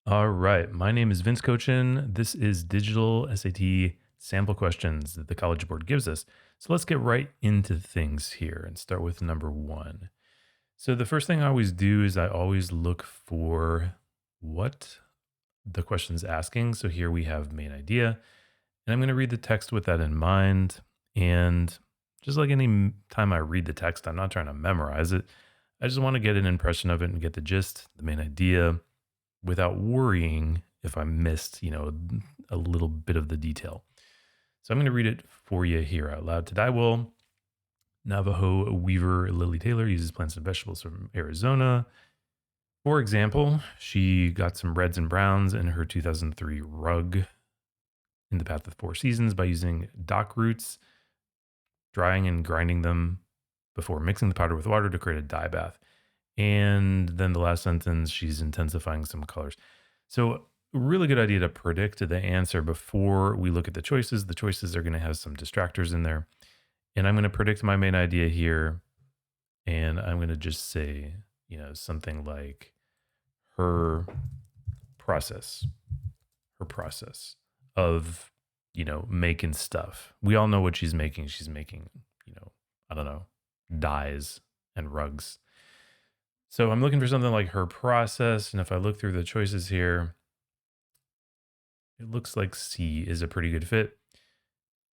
All right. My name is Vince Kotchian. This is digital SAT sample questions that the College Board gives us. So let's get right into things here and start with number one. So the first thing I always do is I always look for what the question's asking. So here we have main idea, and I'm going to read the text with that in mind. And just like time I read the text, I'm not trying to memorize it. I just want to get an impression of it and get the gist, the main idea, without worrying if I missed, a little bit of the detail. So I'm going to read it for you here out loud. Tadaiwo, Navajo weaver Lily Taylor uses plants and vegetables from Arizona. For example, she got some reds and browns in her 2003 rug in the Path of Four Seasons by using dock roots, drying and grinding them before mixing the powder with water to create a dye bath. And then the last sentence, she's intensifying some colors. So, really good idea to predict the answer before we look at the choices. The choices are going to have some distractors in there. And I'm going to predict my main idea here. And I'm going to just say, something like her process, her process of, making stuff. We all know what she's making. She's making, I don't know, dyes and rugs. So I'm looking for something like her process. And if I look through the choices here, it looks like C is a pretty good fit.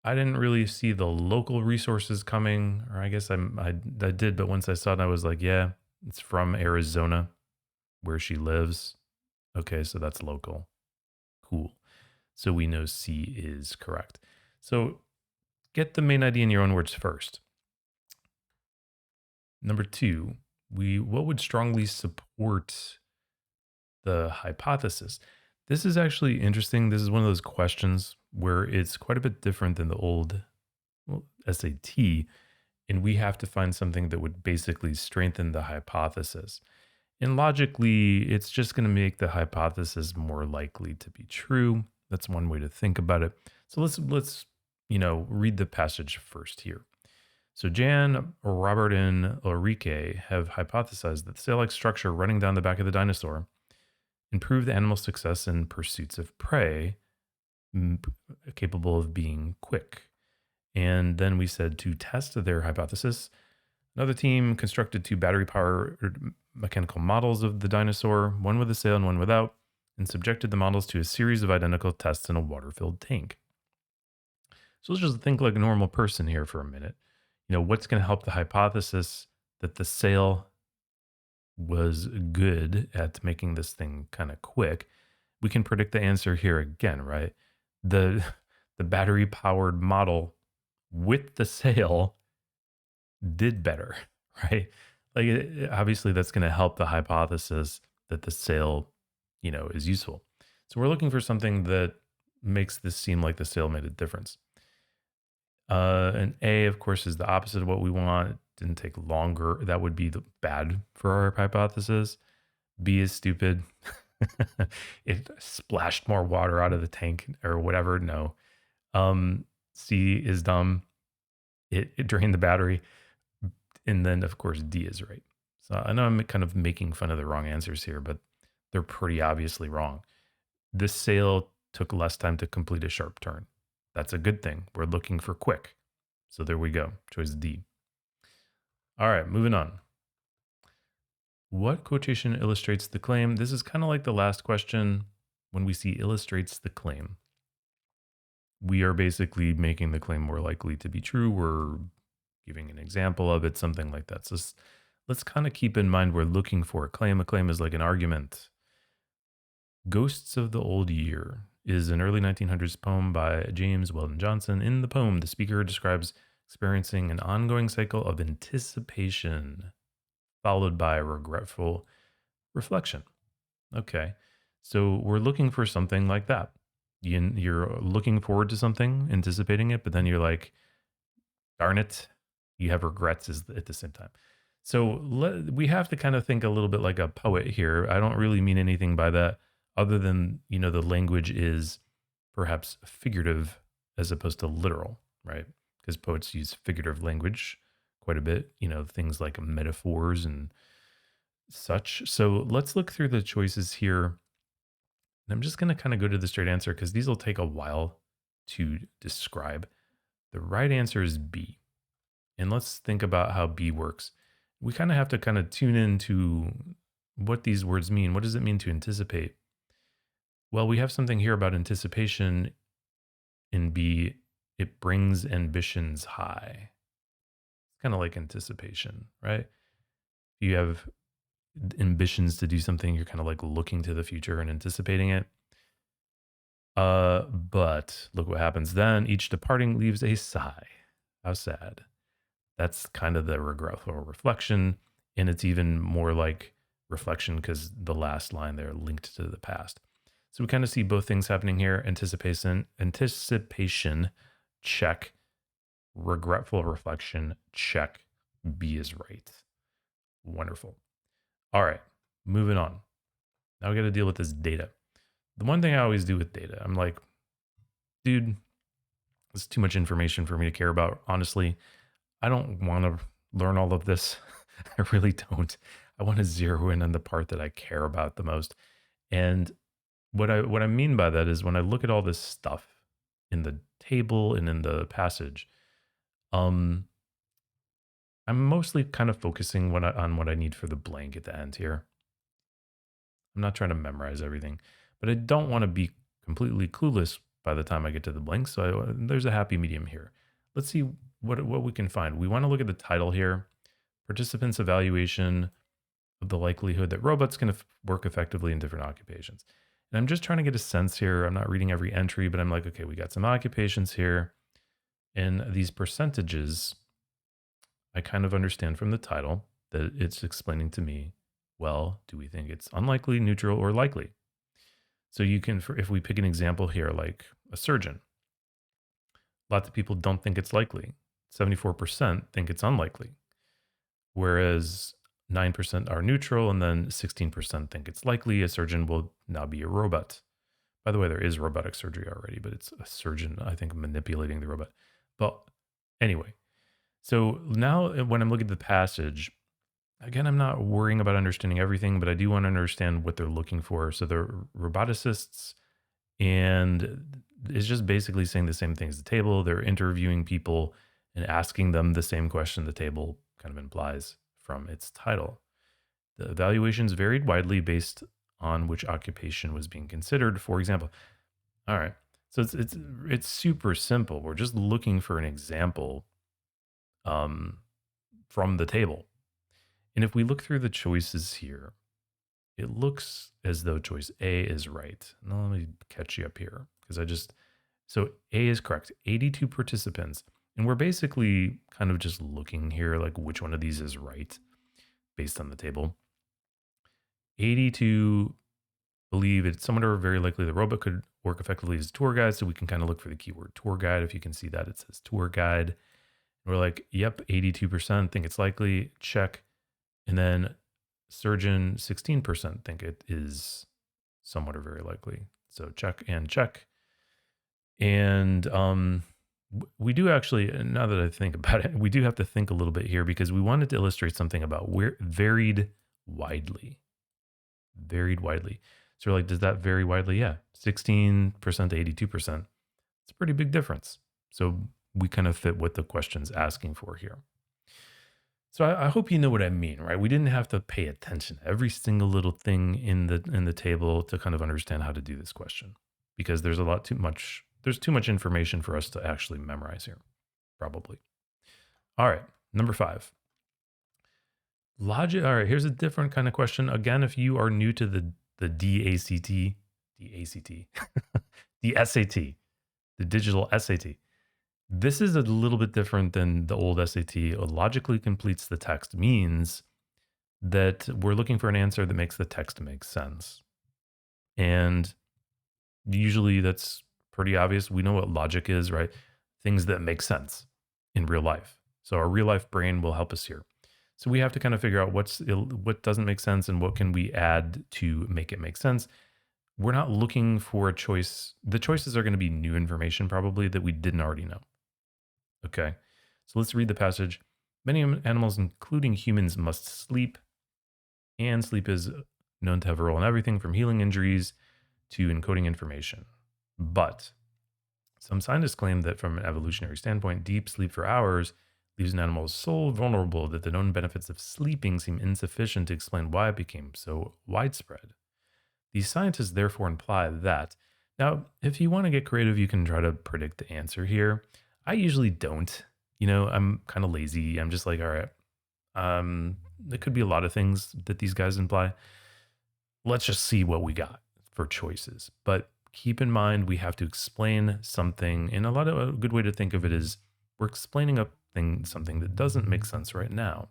I didn't really see the local resources coming, or I guess I did, but once I saw it, I was like, yeah, it's from Arizona, where she lives. Okay, so that's local. Cool. So we know C is correct. So get the main idea in your own words first. Number two, what would strongly support the hypothesis? This is actually interesting. This is one of those questions where it's quite a bit different than the old SAT, and we have to find something that would basically strengthen the hypothesis. And logically, it's just going to make the hypothesis more likely to be true. That's one way to think about it. So let's read the passage first here. So Jan, Robert, and Ulrike have hypothesized that the sail-like structure running down the back of the dinosaur improved the animal's success in pursuits of prey, capable of being quick. And then we said to test their hypothesis, another team constructed two battery-powered mechanical models of the dinosaur, one with a sail and one without, and subjected the models to a series of identical tests in a water-filled tank. So let's just think like a normal person here for a minute. What's going to help the hypothesis that the sail was good at making this thing kind of quick? We can predict the answer here again, right? The the battery powered model with the sail did better, right? Like obviously that's going to help the hypothesis that the sail, is useful. So we're looking for something that makes this seem like the sail made a difference. And A, of course, is the opposite of what we want. It didn't take longer. That would be the bad for our hypothesis. B is stupid. It splashed more water out of the tank or whatever. No. C is dumb. It drained the battery. And then, of course, D is right. So I know I'm kind of making fun of the wrong answers here, but they're pretty obviously wrong. This sail took less time to complete a sharp turn. That's a good thing. We're looking for quick. So there we go. Choice D. All right, moving on. What quotation illustrates the claim? This is kind of like the last question. When we see illustrates the claim, we are basically making the claim more likely to be true. We're giving an example of it, something like that. So let's kind of keep in mind we're looking for a claim. A claim is like an argument. Ghosts of the Old Year is an early 1900s poem by James Weldon Johnson. In the poem, the speaker describes experiencing an ongoing cycle of anticipation followed by regretful reflection. Okay, so we're looking for something like that. You're looking forward to something, anticipating it, but then you're like, darn it, you have regrets at the same time. So we have to kind of think a little bit like a poet here. I don't really mean anything by that other than, the language is perhaps figurative as opposed to literal, right? Because poets use figurative language quite a bit, things like metaphors and such. So let's look through the choices here And I'm just going to kind of go to the straight answer because these will take a while to describe. The right answer is B. And let's think about how B works. We kind of have to kind of tune into what these words mean. What does it mean to anticipate? Well, we have something here about anticipation in B. It brings ambitions high. It's kind of like anticipation, right? You have ambitions to do something, you're kind of like looking to the future and anticipating it. But look what happens then. Each departing leaves a sigh. How sad. That's kind of the regretful reflection. And it's even more like reflection because the last line there linked to the past. So we kind of see both things happening here. Anticipation, check. Regretful reflection, check. B is right. Wonderful. All right, moving on. Now we got to deal with this data. The one thing I always do with data, I'm like, dude, it's too much information for me to care about. Honestly, I don't want to learn all of this. I really don't. I want to zero in on the part that I care about the most. And what I mean by that is when I look at all this stuff in the table and in the passage, I'm mostly kind of focusing on what I need for the blank at the end here. I'm not trying to memorize everything, but I don't want to be completely clueless by the time I get to the blank. So there's a happy medium here. Let's see what we can find. We want to look at the title here. Participants evaluation of the likelihood that robots can work effectively in different occupations. And I'm just trying to get a sense here. I'm not reading every entry, but I'm like, okay, we got some occupations here. And these percentages, I kind of understand from the title that it's explaining to me, well, do we think it's unlikely, neutral, or likely? So you can, if we pick an example here, like a surgeon, lots of people don't think it's likely. 74% think it's unlikely, whereas 9% are neutral, and then 16% think it's likely a surgeon will now be a robot. By the way, there is robotic surgery already, but it's a surgeon, I think, manipulating the robot. But anyway, so now when I'm looking at the passage, again, I'm not worrying about understanding everything, but I do want to understand what they're looking for. So they're roboticists, and it's just basically saying the same thing as the table. They're interviewing people and asking them the same question the table kind of implies from its title. The evaluations varied widely based on which occupation was being considered. For example, all right, so it's super simple. We're just looking for an example from the table. And if we look through the choices here, it looks as though choice A is right. Now let me catch you up here so A is correct. 82 participants. And we're basically kind of just looking here like which one of these is right based on the table. 82 believe it's somewhat or very likely the robot could work effectively as a tour guide. So we can kind of look for the keyword tour guide. If you can see that, it says tour guide. We're like, yep, 82% think it's likely, check. And then surgeon, 16% think it is somewhat or very likely. So check and check. And we do actually, now that I think about it, we do have to think a little bit here because we wanted to illustrate something about where varied widely. Varied widely. So we're like, does that vary widely? Yeah, 16% to 82%. It's a pretty big difference. So we kind of fit what the question's asking for here. So I hope you know what I mean, right? We didn't have to pay attention to every single little thing in the table to kind of understand how to do this question, because there's too much information for us to actually memorize here, probably. All right, number 5. Logic. All right, here's a different kind of question. Again, if you are new to the DACT, the SAT, the digital SAT, this is a little bit different than the old SAT. Logically completes the text means that we're looking for an answer that makes the text make sense. And usually that's pretty obvious. We know what logic is, right? Things that make sense in real life. So our real life brain will help us here. So we have to kind of figure out what doesn't make sense and what can we add to make it make sense. We're not looking for a choice. The choices are going to be new information probably that we didn't already know. Okay, so let's read the passage. Many animals, including humans, must sleep, and sleep is known to have a role in everything from healing injuries to encoding information. But some scientists claim that from an evolutionary standpoint, deep sleep for hours leaves an animal so vulnerable that the known benefits of sleeping seem insufficient to explain why it became so widespread. These scientists therefore imply that. Now, if you want to get creative, you can try to predict the answer here. I usually don't. I'm kind of lazy. I'm just like, all right, there could be a lot of things that these guys imply. Let's just see what we got for choices. But keep in mind, we have to explain something. And a good way to think of it is we're explaining something that doesn't make sense right now.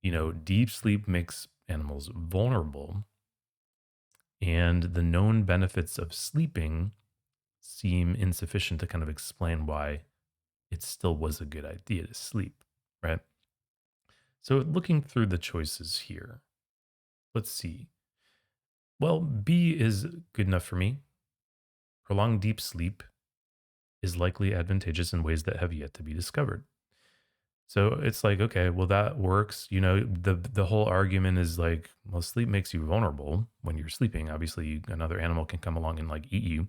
Deep sleep makes animals vulnerable, and the known benefits of sleeping seem insufficient to kind of explain why it still was a good idea to sleep, right? So, looking through the choices here, let's see. Well, B is good enough for me. Prolonged deep sleep is likely advantageous in ways that have yet to be discovered. So it's like, okay, well that works. The whole argument is like, well, sleep makes you vulnerable when you're sleeping. Obviously, another animal can come along and like eat you.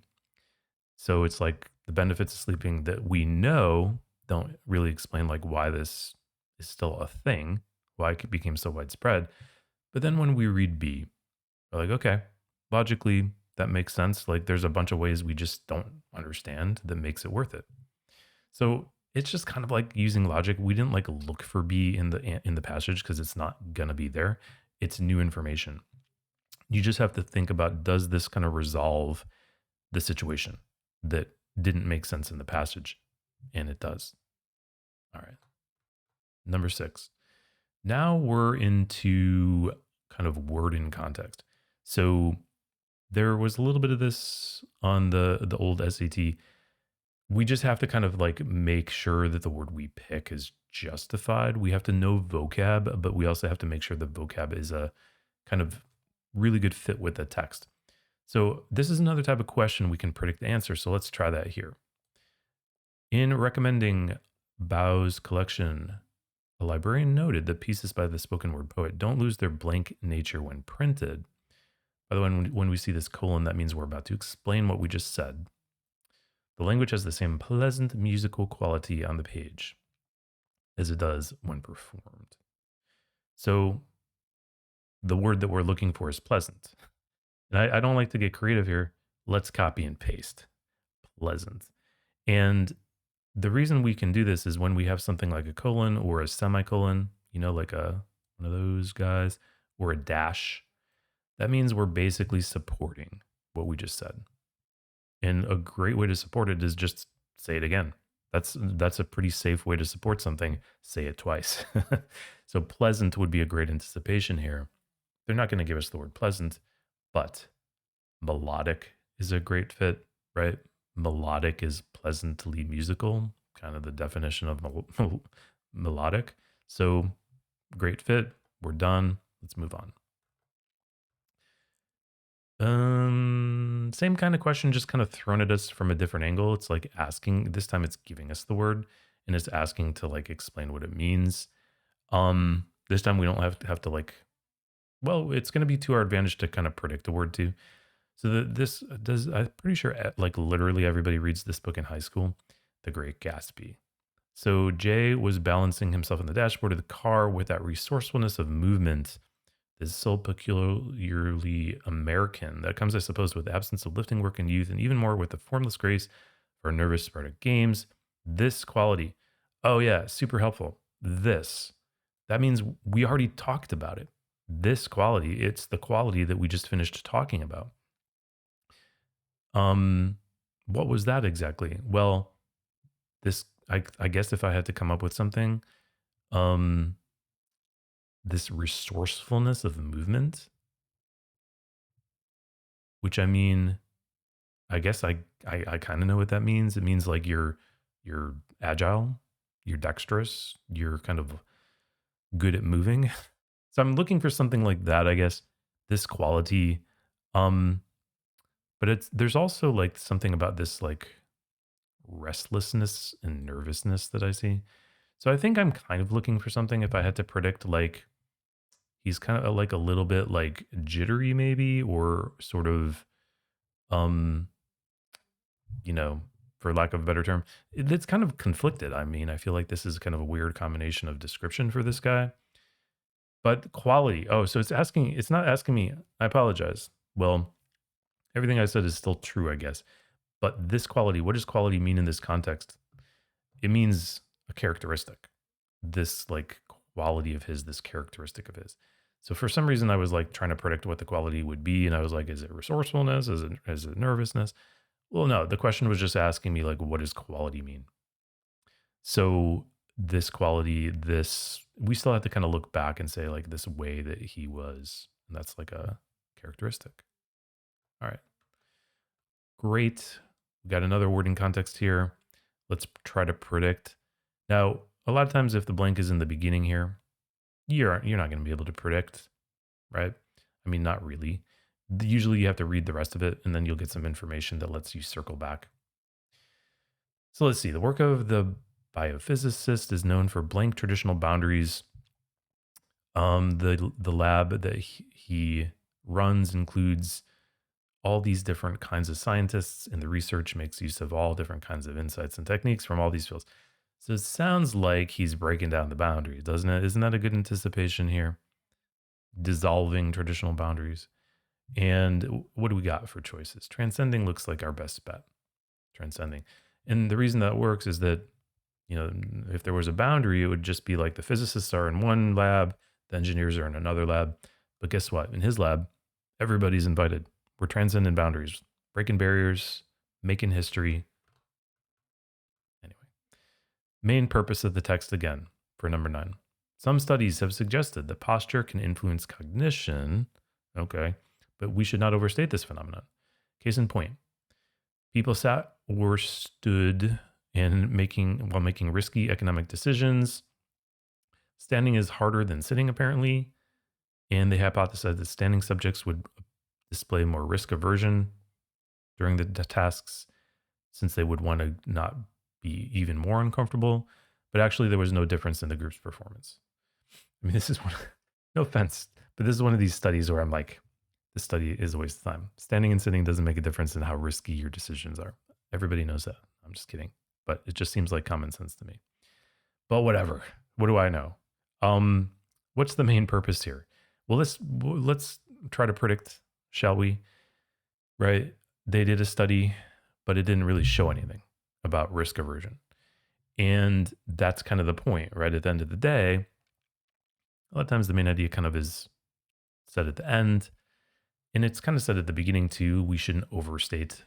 So it's like the benefits of sleeping that we know don't really explain like why this is still a thing, why it became so widespread. But then when we read B, we're like, okay, logically that makes sense. Like there's a bunch of ways we just don't understand that makes it worth it. So it's just kind of like using logic. We didn't like look for B in the passage because it's not gonna be there. It's new information. You just have to think about, does this kind of resolve the situation that didn't make sense in the passage? And it does. All right. Number 6. Now we're into kind of word in context. So there was a little bit of this on the old SAT. We just have to kind of like make sure that the word we pick is justified. We have to know vocab, but we also have to make sure the vocab is a kind of really good fit with the text. So this is another type of question we can predict the answer. So let's try that here. In recommending Bau's collection, a librarian noted that pieces by the spoken word poet don't lose their blank nature when printed. By the way, when we see this colon, that means we're about to explain what we just said. The language has the same pleasant musical quality on the page as it does when performed. So the word that we're looking for is pleasant. And I don't like to get creative here. Let's copy and paste pleasant. And the reason we can do this is when we have something like a colon or a semicolon, like one of those guys, or a dash, that means we're basically supporting what we just said. And a great way to support it is just say it again. That's a pretty safe way to support something. Say it twice. So pleasant would be a great anticipation here. They're not going to give us the word pleasant, but melodic is a great fit, right? Melodic is pleasantly musical, kind of the definition of melodic. So great fit. We're done. Let's move on. Same kind of question, just kind of thrown at us from a different angle. It's like asking, this time it's giving us the word and it's asking to like explain what it means. This time we don't have to like, well, it's going to be to our advantage to kind of predict a word too. So this does, I'm pretty sure like literally everybody reads this book in high school, The Great Gatsby. So Jay was balancing himself on the dashboard of the car with that resourcefulness of movement is so peculiarly American. That comes, I suppose, with the absence of lifting work in youth, and even more with the formless grace for nervous Sparta games. This quality, oh yeah, super helpful. That means we already talked about it. This quality, it's the quality that we just finished talking about. What was that exactly? Well, I guess if I had to come up with something, this resourcefulness of movement, which I mean, I guess I kind of know what that means. It means like you're agile, you're dexterous, you're kind of good at moving. So I'm looking for something like that, I guess. This quality, but there's also like something about this like restlessness and nervousness that I see. So I think I'm kind of looking for something if I had to predict like he's kind of like a little bit like jittery maybe, or sort of um, you know, for lack of a better term. It's kind of conflicted. I mean, I feel like this is kind of a weird combination of description for this guy. But quality. Oh, so it's not asking me. I apologize. Well, everything I said is still true, I guess. But this quality, what does quality mean in this context? It means a characteristic. This like quality of his, this characteristic of his. So for some reason, I was like trying to predict what the quality would be, and I was like, is it resourcefulness? Is it nervousness? Well, no. The question was just asking me like, what does quality mean? So this quality, this we still have to kind of look back and say like this way that he was, and that's like a characteristic. All right, great. We got another word in context here. Let's try to predict. Now, a lot of times if the blank is in the beginning here, you're not going to be able to predict, right? I mean, not really. Usually you have to read the rest of it and then you'll get some information that lets you circle back. So let's see. The work of the biophysicist is known for blank traditional boundaries. The lab that he runs includes all these different kinds of scientists, and the research makes use of all different kinds of insights and techniques from all these fields. So it sounds like he's breaking down the boundaries, doesn't it? Isn't that a good anticipation here? Dissolving traditional boundaries. And what do we got for choices? Transcending looks like our best bet. Transcending. And the reason that works is that, if there was a boundary, it would just be like the physicists are in one lab, the engineers are in another lab. But guess what? In his lab, everybody's invited. We're transcending boundaries, breaking barriers, making history. Anyway, main purpose of the text again for number 9. Some studies have suggested that posture can influence cognition. Okay, but we should not overstate this phenomenon. Case in point, people sat or stood while making risky economic decisions. Standing is harder than sitting, apparently, and they hypothesized that standing subjects would display more risk aversion during the tasks, since they would want to not be even more uncomfortable. But actually, there was no difference in the group's performance. I mean, this is one, no offense, but this is one of these studies where I'm like, this study is a waste of time. Standing and sitting doesn't make a difference in how risky your decisions are. Everybody knows that. I'm just kidding. But it just seems like common sense to me. But whatever. What do I know? What's the main purpose here? Well, let's try to predict, shall we? Right? They did a study, but it didn't really show anything about risk aversion. And that's kind of the point, right? At the end of the day, a lot of times the main idea kind of is said at the end. And it's kind of said at the beginning too. We shouldn't overstate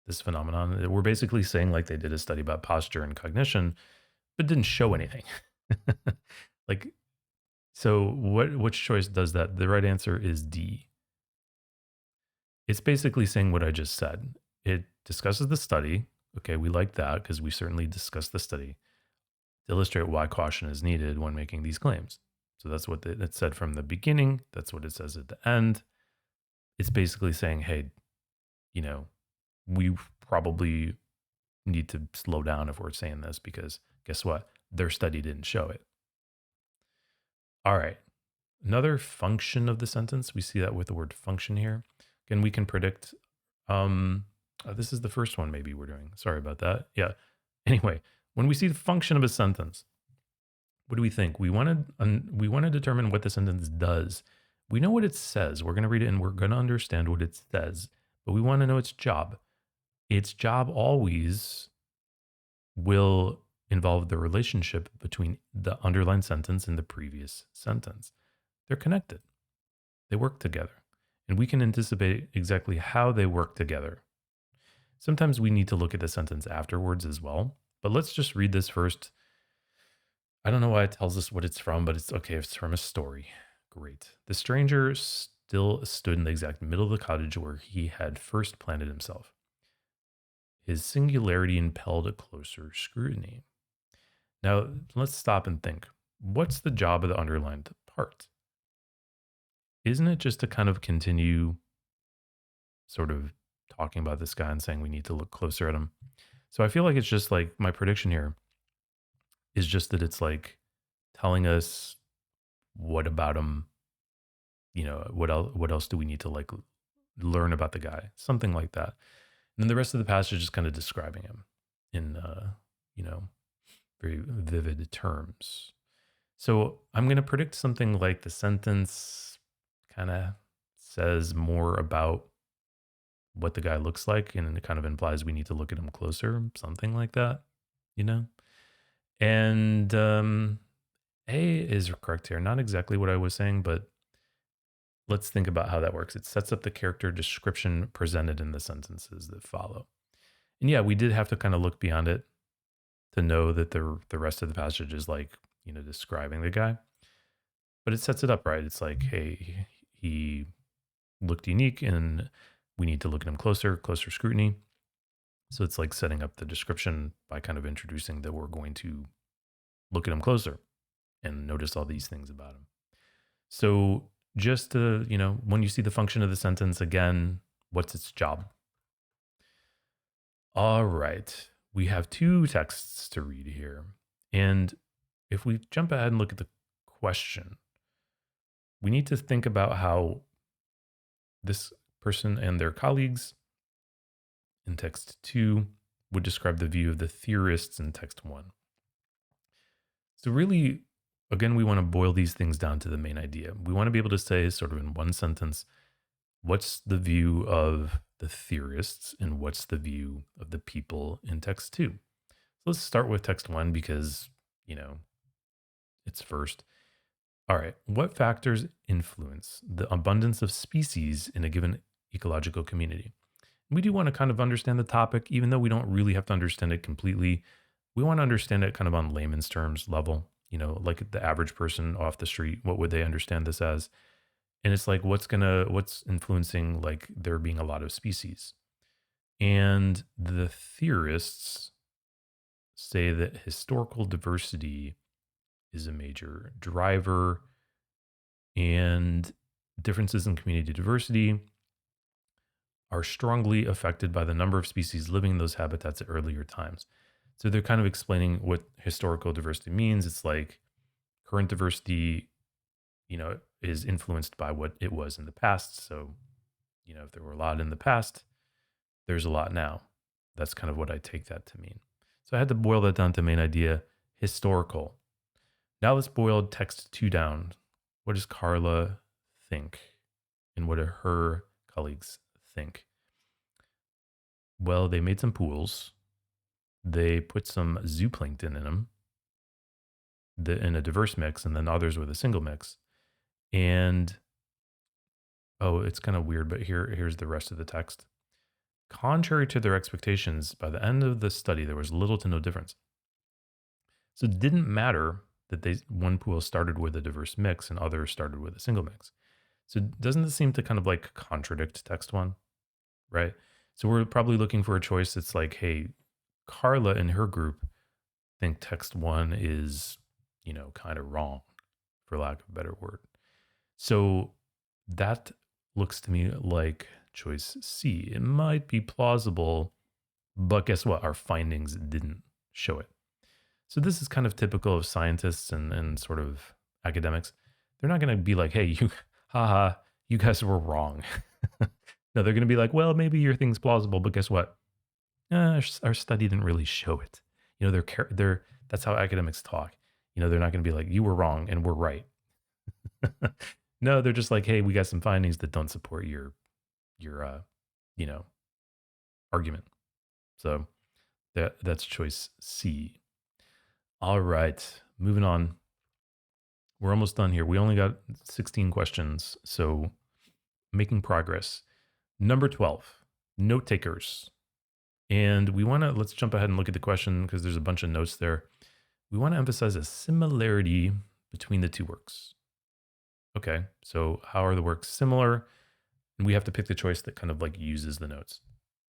this phenomenon. We're basically saying like they did a study about posture and cognition, but didn't show anything. Like, so which choice does that? The right answer is D. It's basically saying what I just said. It discusses the study. Okay, we like that because we certainly discussed the study to illustrate why caution is needed when making these claims. So that's what it said from the beginning. That's what it says at the end. It's basically saying, hey, we probably need to slow down if we're saying this, because guess what? Their study didn't show it. All right. Another function of the sentence, we see that with the word function here. Again, we can predict, this is the first one maybe we're doing. Sorry about that. Yeah. Anyway, when we see the function of a sentence, what do we think? We want to determine what the sentence does. We know what it says. We're going to read it and we're going to understand what it says, but we want to know its job. Its job always will involve the relationship between the underlined sentence and the previous sentence. They're connected. They work together. And we can anticipate exactly how they work together. Sometimes we need to look at the sentence afterwards as well. But let's just read this first. I don't know why it tells us what it's from, but it's okay if it's from a story. Great. The stranger still stood in the exact middle of the cottage where he had first planted himself. His singularity impelled a closer scrutiny. Now, let's stop and think. What's the job of the underlined part? Isn't it just to kind of continue sort of talking about this guy and saying we need to look closer at him? So I feel like it's just like my prediction here is just that it's like telling us what about him, what else do we need to like learn about the guy, something like that. And then the rest of the passage is kind of describing him in, you know, very vivid terms. So I'm going to predict something like the sentence kind of says more about what the guy looks like, and it kind of implies we need to look at him closer, something like that, you know? And A is correct here. Not exactly what I was saying, but let's think about how that works. It sets up the character description presented in the sentences that follow. And yeah, we did have to kind of look beyond it to know that the rest of the passage is like, describing the guy. But it sets it up right. It's like, hey, he looked unique and we need to look at him closer scrutiny. So it's like setting up the description by kind of introducing that we're going to look at him closer and notice all these things about him. So just to, when you see the function of the sentence again, what's its job? All right. We have two texts to read here. And if we jump ahead and look at the question, we need to think about how this person and their colleagues in text 2 would describe the view of the theorists in text 1. So really, again, we want to boil these things down to the main idea. We want to be able to say sort of in one sentence, what's the view of the theorists and what's the view of the people in text 2? So let's start with text 1 because, it's first. All right. What factors influence the abundance of species in a given ecological community? We do want to kind of understand the topic, even though we don't really have to understand it completely. We want to understand it kind of on layman's terms level, like the average person off the street. What would they understand this as? And it's like, what's influencing like there being a lot of species? And the theorists say that historical diversity is a major driver, and differences in community diversity are strongly affected by the number of species living in those habitats at earlier times. So they're kind of explaining what historical diversity means. It's like current diversity, is influenced by what it was in the past. So, if there were a lot in the past, there's a lot now. That's kind of what I take that to mean. So I had to boil that down to main idea, historical. Now let's boil text 2 down. What does Carla think? And what do her colleagues think? Well, they made some pools. They put some zooplankton in them in a diverse mix, and then others with a single mix. And, oh, it's kind of weird, but here's the rest of the text. Contrary to their expectations, by the end of the study, there was little to no difference. So it didn't matter that one pool started with a diverse mix and others started with a single mix. So doesn't this seem to kind of like contradict text 1, right? So we're probably looking for a choice that's like, hey, Carla and her group think text 1 is, kind of wrong, for lack of a better word. So that looks to me like choice C. It might be plausible, but guess what? Our findings didn't show it. So this is kind of typical of scientists and sort of academics. They're not going to be like, hey, haha, you guys were wrong. No, they're going to be like, well, maybe your thing's plausible, but guess what? Our study didn't really show it. That's how academics talk. They're not going to be like, you were wrong and we're right. No, they're just like, hey, we got some findings that don't support your argument. So that's choice C. All right, moving on. We're almost done here. We only got 16 questions, so making progress. Number 12, note takers. And let's jump ahead and look at the question because there's a bunch of notes there. We want to emphasize a similarity between the two works. Okay, so how are the works similar? And we have to pick the choice that kind of like uses the notes.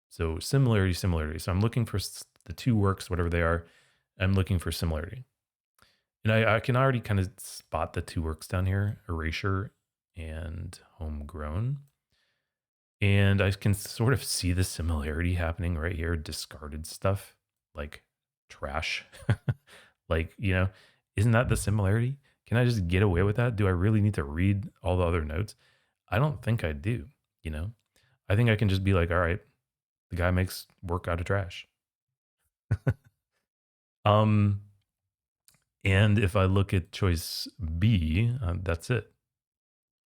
So similarity. So I'm looking for the two works, whatever they are. I'm looking for similarity. And I can already kind of spot the two works down here, erasure and homegrown. And I can sort of see the similarity happening right here, discarded stuff like trash. Like, isn't that the similarity? Can I just get away with that? Do I really need to read all the other notes? I don't think I do, I think I can just be like, all right, the guy makes work out of trash. um, and if I look at choice B, that's it.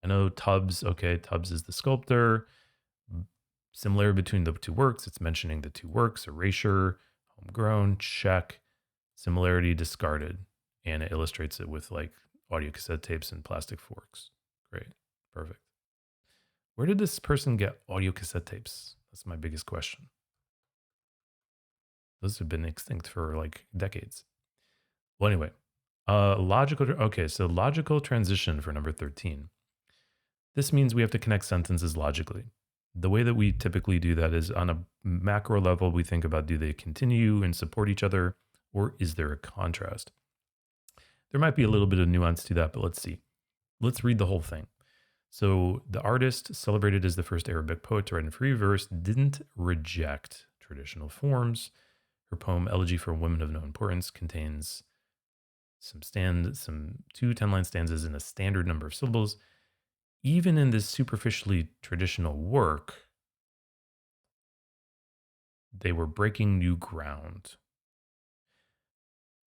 I know Tubbs, okay, Tubbs is the sculptor. Similar between the two works, it's mentioning the two works, erasure, homegrown, check, similarity discarded. And it illustrates it with like audio cassette tapes and plastic forks. Great, perfect. Where did this person get audio cassette tapes? That's my biggest question. Those have been extinct for like decades. Well, anyway, logical transition for number 13. This means we have to connect sentences logically. The way that we typically do that is on a macro level, we think about, do they continue and support each other, or is there a contrast? There might be a little bit of nuance to that, but let's see. Let's read the whole thing. So the artist, celebrated as the first Arabic poet to write in free verse, didn't reject traditional forms. Her poem Elegy for Women of No Importance contains some 2 10-line stanzas in a standard number of syllables. Even in this superficially traditional work, they were breaking new ground.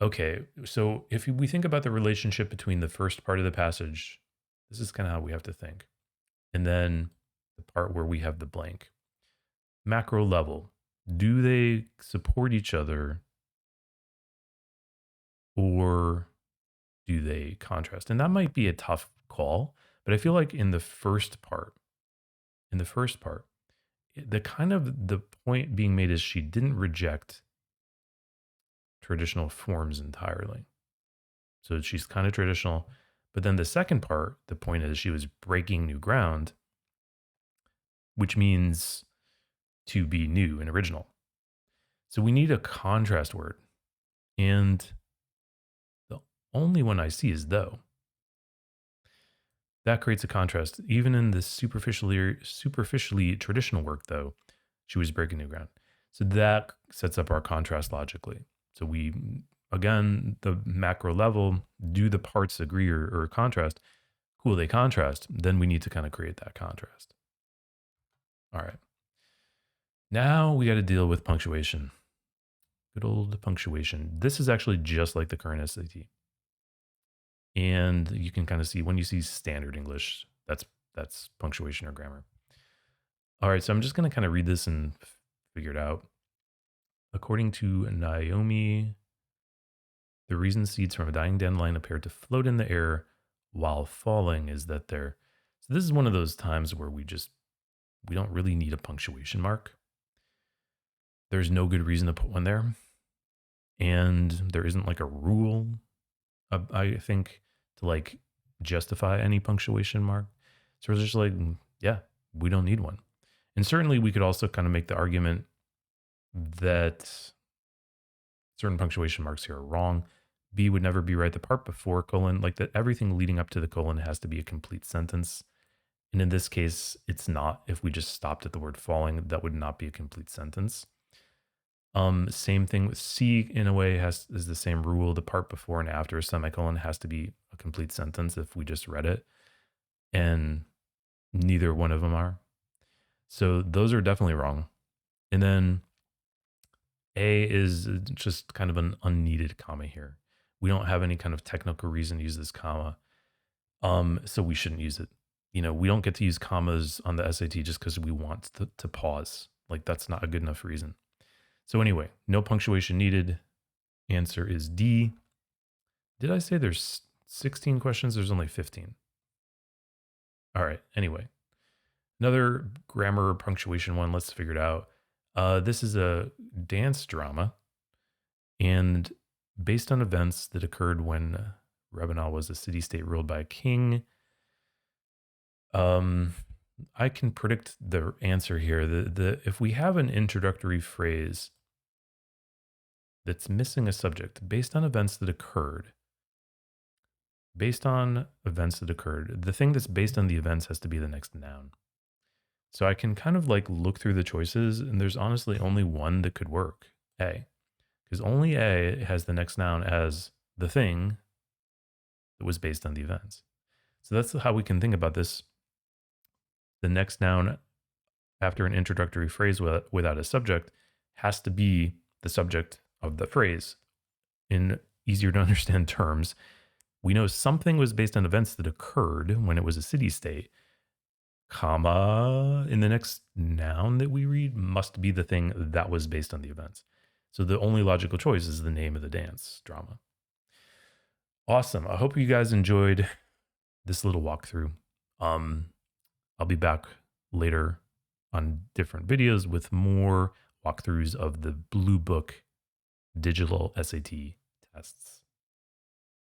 Okay, so if we think about the relationship between the first part of the passage, this is kind of how we have to think. And then the part where we have the blank. Macro level, do they support each other or do they contrast? And that might be a tough call, but I feel like in the first part, the point being made is she didn't reject traditional forms entirely. So she's kind of traditional. But then the second part, the point is she was breaking new ground, which means to be new and original. So we need a contrast word. And the only one I see is though. That creates a contrast. Even in the superficially traditional work, though, she was breaking new ground. So that sets up our contrast logically. So we, again, the macro level, do the parts agree or contrast? Cool, they contrast. Then we need to kind of create that contrast. All right. Now we got to deal with punctuation. Good old punctuation. This is actually just like the current SAT. And you can kind of see when you see standard English, that's punctuation or grammar. All right, so I'm just going to kind of read this and figure it out. According to Naomi, the reason seeds from a dying dandelion appear to float in the air while falling is that they're. So this is one of those times where we don't really need a punctuation mark. There's no good reason to put one there. And there isn't like a rule, I think, to like justify any punctuation mark. So we're just like, yeah, we don't need one. And certainly we could also kind of make the argument that certain punctuation marks here are wrong. B would never be right. The part before colon, like that everything leading up to the colon has to be a complete sentence. And in this case, it's not. If we just stopped at the word falling, that would not be a complete sentence. Same thing with C in a way is the same rule. The part before and after a semicolon has to be a complete sentence if we just read it. And neither one of them are. So those are definitely wrong. And then A is just kind of an unneeded comma here. We don't have any kind of technical reason to use this comma. So we shouldn't use it. You know, we don't get to use commas on the SAT just because we want to pause. Like that's not a good enough reason. So anyway, no punctuation needed. Answer is D. Did I say there's 16 questions? There's only 15. All right. Anyway, another grammar punctuation one. Let's figure it out. This is a dance drama and based on events that occurred when Ravenna was a city-state ruled by a king. I can predict the answer here. If we have an introductory phrase that's missing a subject based on events that occurred, the thing that's based on the events has to be the next noun. So I can kind of like look through the choices and there's honestly only one that could work, A, because only A has the next noun as the thing that was based on the events. So that's how we can think about this. The next noun after an introductory phrase without a subject has to be the subject of the phrase. In easier to understand terms, we know something was based on events that occurred when it was a city state, comma, in the next noun that we read must be the thing that was based on the events. So the only logical choice is the name of the dance drama. Awesome. I hope you guys enjoyed this little walkthrough. I'll be back later on different videos with more walkthroughs of the Blue Book digital SAT tests.